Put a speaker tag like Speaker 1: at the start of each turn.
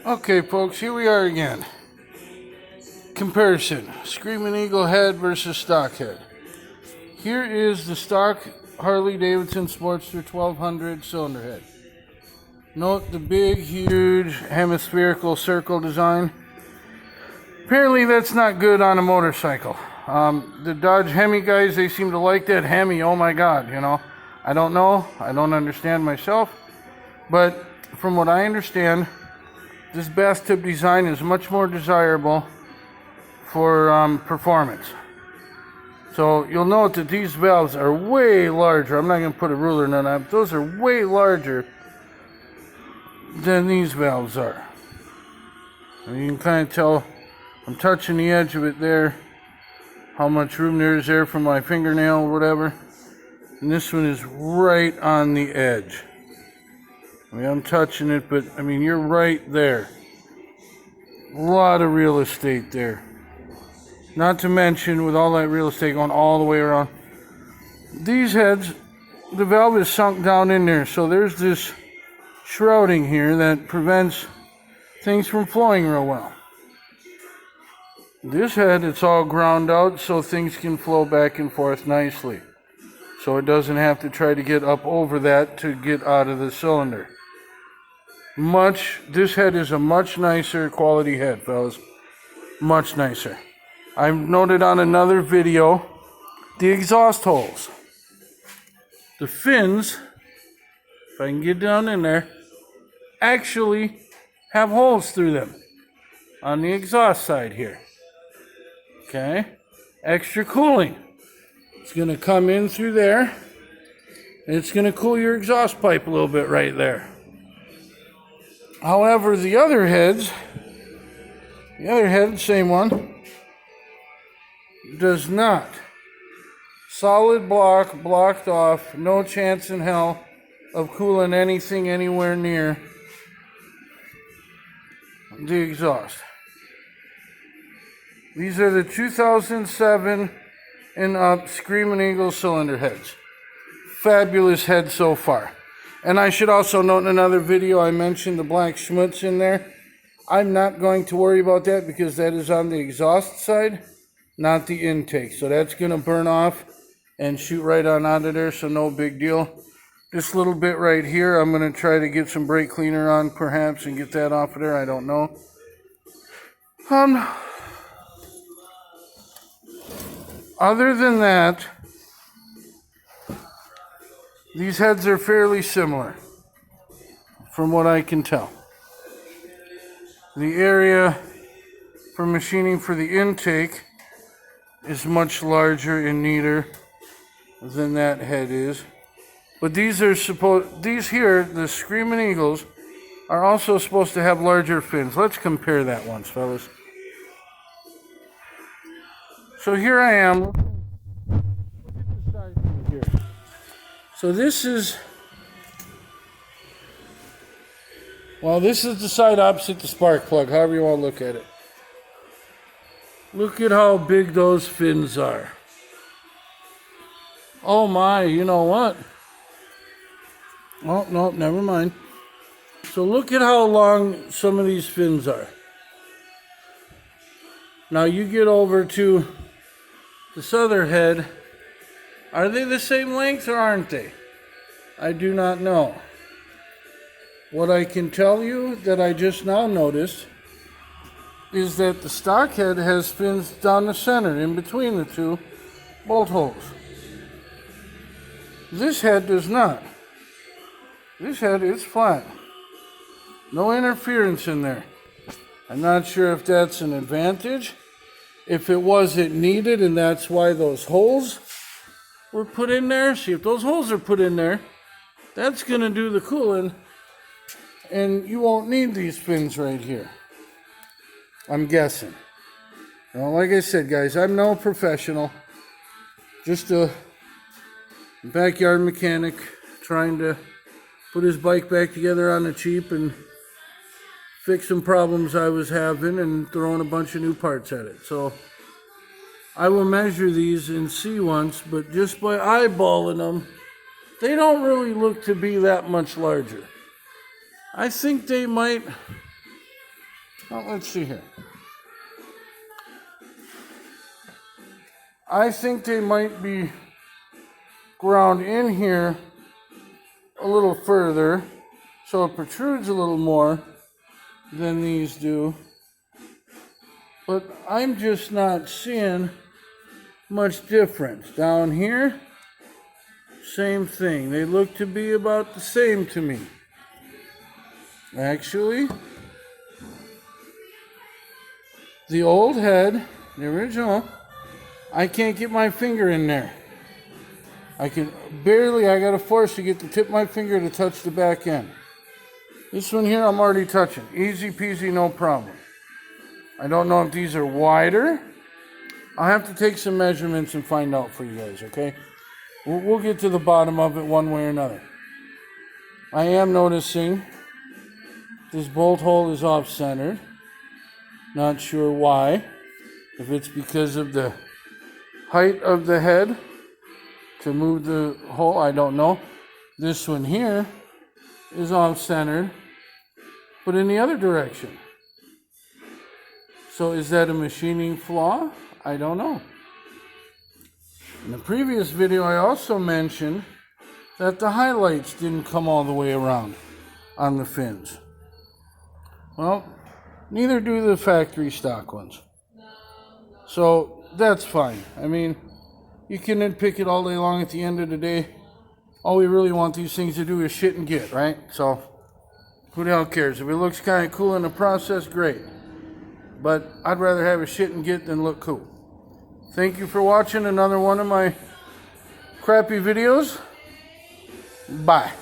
Speaker 1: Okay, folks, here we are again. Comparison: Screaming Eagle head versus stock head. Here is the stock Harley Davidson Sportster 1200 cylinder head. Note the big, huge hemispherical circle design. Apparently that's not good on a motorcycle. The Dodge Hemi guys, they seem to like that Hemi. Oh my God, you know. I don't know. I don't understand myself. But from what I understand, this bathtub design is much more desirable for performance. So you'll note that these valves are way larger. I'm not going to put a ruler in them. Those are way larger than these valves are. And you can kind of tell, I'm touching the edge of it there, how much room there is there for my fingernail or whatever. And this one is right on the edge. I mean, I'm touching it, but I mean, you're right there. A lot of real estate there. Not to mention, with all that real estate going all the way around, these heads, the valve is sunk down in there. So there's this shrouding here that prevents things from flowing real well. This head, it's all ground out so things can flow back and forth nicely. So it doesn't have to try to get up over that to get out of the cylinder. This head is a much nicer quality head, fellas. Much nicer. I've noted on another video the exhaust holes. The fins, if I can get down in there, actually have holes through them on the exhaust side here. Okay? Extra cooling. It's going to come in through there, and it's going to cool your exhaust pipe a little bit right there. However, the other head, same one, does not. Solid block, blocked off, no chance in hell of cooling anything anywhere near the exhaust. These are the 2007 and up Screaming Eagle cylinder heads. Fabulous head so far. And I should also note in another video I mentioned the black schmutz in there. I'm not going to worry about that because that is on the exhaust side, not the intake. So that's going to burn off and shoot right on out of there, so no big deal. This little bit right here, I'm going to try to get some brake cleaner on perhaps and get that off of there. I don't know. Other than that, these heads are fairly similar, from what I can tell. The area for machining for the intake is much larger and neater than that head is. But these here, the Screaming Eagles, are also supposed to have larger fins. Let's compare that once, fellas. So here I am. Look at the side view here. So this is the side opposite the spark plug, however you want to look at it. Look at how big those fins are. Oh my, you know what? Oh, no, never mind. So look at how long some of these fins are. Now you get over to this other head. Are they the same length or aren't they? I do not know. What I can tell you that I just now noticed is that the stock head has fins down the center in between the two bolt holes. This head does not. This head is flat. No interference in there. I'm not sure if that's an advantage. If it wasn't needed and that's why those holes were put in there. See, if those holes are put in there, that's going to do the cooling. And you won't need these fins right here. I'm guessing. Now, like I said, guys, I'm no professional. Just a backyard mechanic trying to put his bike back together on the cheap and fix some problems I was having and throwing a bunch of new parts at it. So I will measure these and see once, but just by eyeballing them, they don't really look to be that much larger. I think they might Well, let's see here. I think they might be ground in here a little further, so it protrudes a little more than these do. But I'm just not seeing much difference. Down here, same thing. They look to be about the same to me. Actually, the old head, the original, I can't get my finger in there. I gotta force to get the tip of my finger to touch the back end. This one here, I'm already touching. Easy peasy, no problem. I don't know if these are wider. I'll have to take some measurements and find out for you guys, okay? We'll get to the bottom of it one way or another. I am noticing this bolt hole is off-centered. Not sure why. If it's because of the height of the head to move the hole, I don't know. This one here is off-centered, but in the other direction. So is that a machining flaw? I don't know. In the previous video, I also mentioned that the highlights didn't come all the way around on the fins. Well, neither do the factory stock ones. So that's fine. I mean, you can nitpick it all day long. At the end of the day, all we really want these things to do is shit and get, right? So who the hell cares? If it looks kind of cool in the process, great. But I'd rather have a shit and get than look cool. Thank you for watching another one of my crappy videos. Bye.